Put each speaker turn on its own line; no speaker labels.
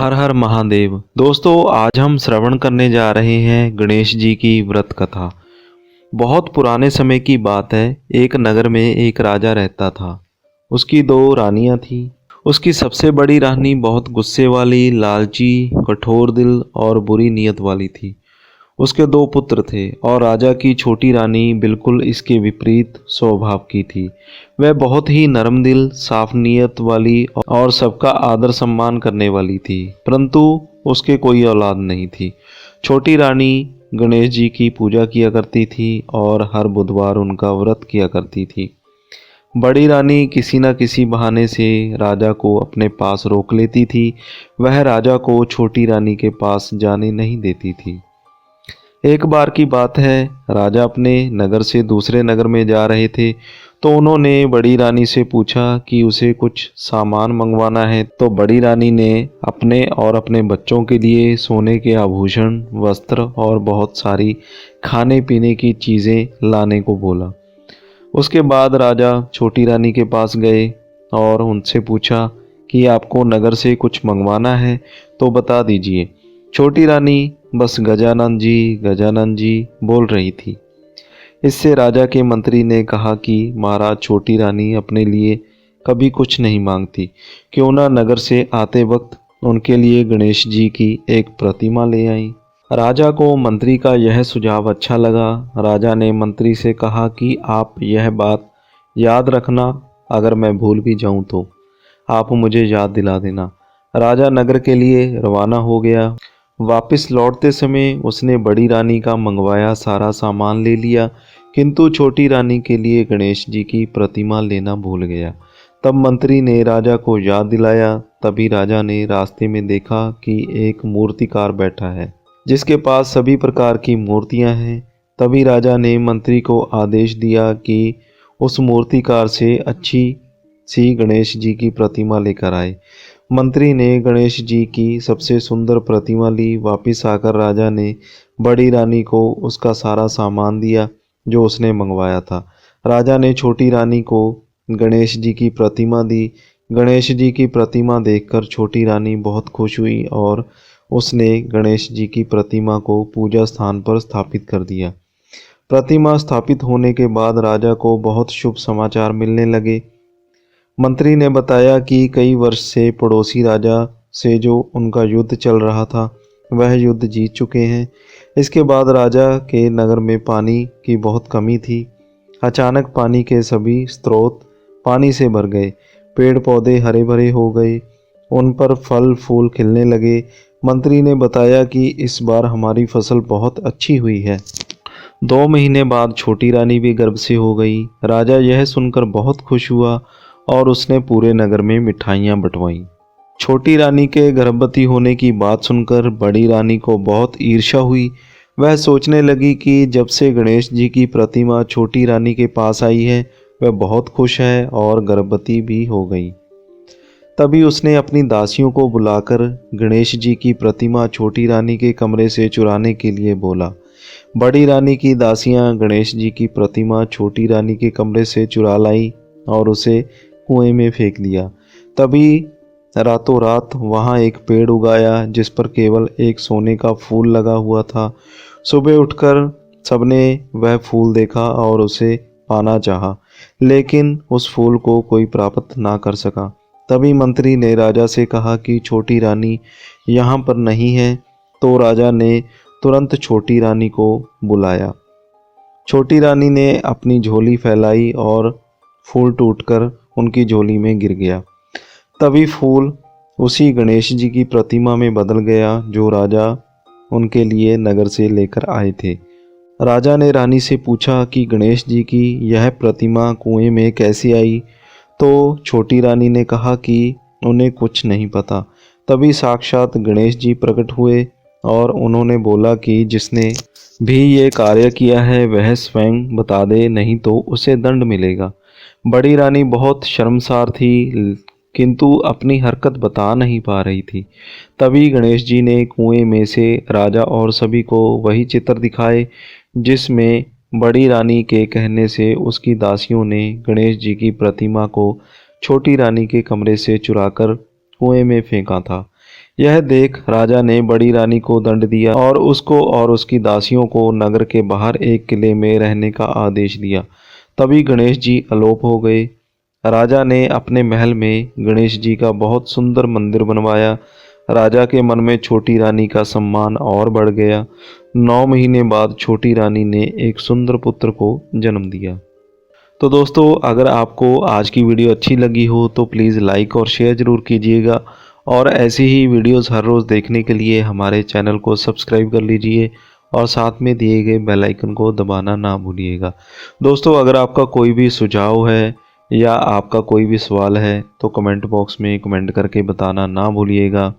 हर हर महादेव। दोस्तों, आज हम श्रवण करने जा रहे हैं गणेश जी की व्रत कथा। बहुत पुराने समय की बात है। एक नगर में एक राजा रहता था। उसकी दो रानियां थीं। उसकी सबसे बड़ी रानी बहुत गुस्से वाली, लालची, कठोर दिल और बुरी नीयत वाली थी। उसके दो पुत्र थे और राजा की छोटी रानी बिल्कुल इसके विपरीत स्वभाव की थी। वह बहुत ही नरम दिल, साफ नीयत वाली और सबका आदर सम्मान करने वाली थी, परंतु उसके कोई औलाद नहीं थी। छोटी रानी गणेश जी की पूजा किया करती थी और हर बुधवार उनका व्रत किया करती थी। बड़ी रानी किसी न किसी बहाने से राजा को अपने पास रोक लेती थी। वह राजा को छोटी रानी के पास जाने नहीं देती थी। एक बार की बात है, राजा अपने नगर से दूसरे नगर में जा रहे थे, तो उन्होंने बड़ी रानी से पूछा कि उसे कुछ सामान मंगवाना है। तो बड़ी रानी ने अपने और अपने बच्चों के लिए सोने के आभूषण, वस्त्र और बहुत सारी खाने पीने की चीज़ें लाने को बोला। उसके बाद राजा छोटी रानी के पास गए और उनसे पूछा कि आपको नगर से कुछ मंगवाना है तो बता दीजिए। छोटी रानी बस गजानन जी बोल रही थी। इससे राजा के मंत्री ने कहा कि महाराज, छोटी रानी अपने लिए कभी कुछ नहीं मांगती, क्यों ना नगर से आते वक्त उनके लिए गणेश जी की एक प्रतिमा ले आई। राजा को मंत्री का यह सुझाव अच्छा लगा। राजा ने मंत्री से कहा कि आप यह बात याद रखना, अगर मैं भूल भी जाऊं तो आप मुझे याद दिला देना। राजा नगर के लिए रवाना हो गया। वापस लौटते समय उसने बड़ी रानी का मंगवाया सारा सामान ले लिया, किंतु छोटी रानी के लिए गणेश जी की प्रतिमा लेना भूल गया। तब मंत्री ने राजा को याद दिलाया। तभी राजा ने रास्ते में देखा कि एक मूर्तिकार बैठा है, जिसके पास सभी प्रकार की मूर्तियां हैं। तभी राजा ने मंत्री को आदेश दिया कि उस मूर्तिकार से अच्छी सी गणेश जी की प्रतिमा लेकर आए। मंत्री ने गणेश जी की सबसे सुंदर प्रतिमा ली। वापिस आकर राजा ने बड़ी रानी को उसका सारा सामान दिया जो उसने मंगवाया था। राजा ने छोटी रानी को गणेश जी की प्रतिमा दी। गणेश जी की प्रतिमा देखकर छोटी रानी बहुत खुश हुई और उसने गणेश जी की प्रतिमा को पूजा स्थान पर स्थापित कर दिया। प्रतिमा स्थापित होने के बाद राजा को बहुत शुभ समाचार मिलने लगे। मंत्री ने बताया कि कई वर्ष से पड़ोसी राजा से जो उनका युद्ध चल रहा था, वह युद्ध जीत चुके हैं। इसके बाद राजा के नगर में पानी की बहुत कमी थी। अचानक पानी के सभी स्रोत पानी से भर गए। पेड़ पौधे हरे भरे हो गए, उन पर फल फूल खिलने लगे। मंत्री ने बताया कि इस बार हमारी फसल बहुत अच्छी हुई है। 2 महीने बाद छोटी रानी भी गर्भ से हो गई। राजा यह सुनकर बहुत खुश हुआ और उसने पूरे नगर में मिठाइयाँ बंटवाईं। छोटी रानी के गर्भवती होने की बात सुनकर बड़ी रानी को बहुत ईर्ष्या हुई। वह सोचने लगी कि जब से गणेश जी की प्रतिमा छोटी रानी के पास आई है, वह बहुत खुश है और गर्भवती भी हो गई। तभी उसने अपनी दासियों को बुलाकर गणेश जी की प्रतिमा छोटी रानी के कमरे से चुराने के लिए बोला। बड़ी रानी की दासियां गणेश जी की प्रतिमा छोटी रानी के कमरे से चुरा लाई और उसे कुएं में फेंक दिया। तभी रातों रात वहां एक पेड़ उगाया जिस पर केवल एक सोने का फूल लगा हुआ था। सुबह उठकर सबने वह फूल देखा और उसे पाना चाहा, लेकिन उस फूल को कोई प्राप्त ना कर सका। तभी मंत्री ने राजा से कहा कि छोटी रानी यहाँ पर नहीं है। तो राजा ने तुरंत छोटी रानी को बुलाया। छोटी रानी ने अपनी झोली फैलाई और फूल टूटकर उनकी झोली में गिर गया। तभी फूल उसी गणेश जी की प्रतिमा में बदल गया जो राजा उनके लिए नगर से लेकर आए थे। राजा ने रानी से पूछा कि गणेश जी की यह प्रतिमा कुएं में कैसे आई। तो छोटी रानी ने कहा कि उन्हें कुछ नहीं पता। तभी साक्षात गणेश जी प्रकट हुए और उन्होंने बोला कि जिसने भी ये कार्य किया है वह स्वयं बता दे, नहीं तो उसे दंड मिलेगा। बड़ी रानी बहुत शर्मसार थी, किंतु अपनी हरकत बता नहीं पा रही थी। तभी गणेश जी ने कुएं में से राजा और सभी को वही चित्र दिखाए जिसमें बड़ी रानी के कहने से उसकी दासियों ने गणेश जी की प्रतिमा को छोटी रानी के कमरे से चुराकर कुएं में फेंका था। यह देख राजा ने बड़ी रानी को दंड दिया और उसको और उसकी दासियों को नगर के बाहर एक किले में रहने का आदेश दिया। तभी गणेश जी अलोप हो गए। राजा ने अपने महल में गणेश जी का बहुत सुंदर मंदिर बनवाया। राजा के मन में छोटी रानी का सम्मान और बढ़ गया। 9 महीने बाद छोटी रानी ने एक सुंदर पुत्र को जन्म दिया। तो दोस्तों, अगर आपको आज की वीडियो अच्छी लगी हो तो प्लीज़ लाइक और शेयर ज़रूर कीजिएगा और ऐसी ही वीडियोस हर रोज़ देखने के लिए हमारे चैनल को सब्सक्राइब कर लीजिए और साथ में दिए गए बेल आइकन को दबाना ना भूलिएगा। दोस्तों, अगर आपका कोई भी सुझाव है या आपका कोई भी सवाल है तो कमेंट बॉक्स में कमेंट करके बताना ना भूलिएगा।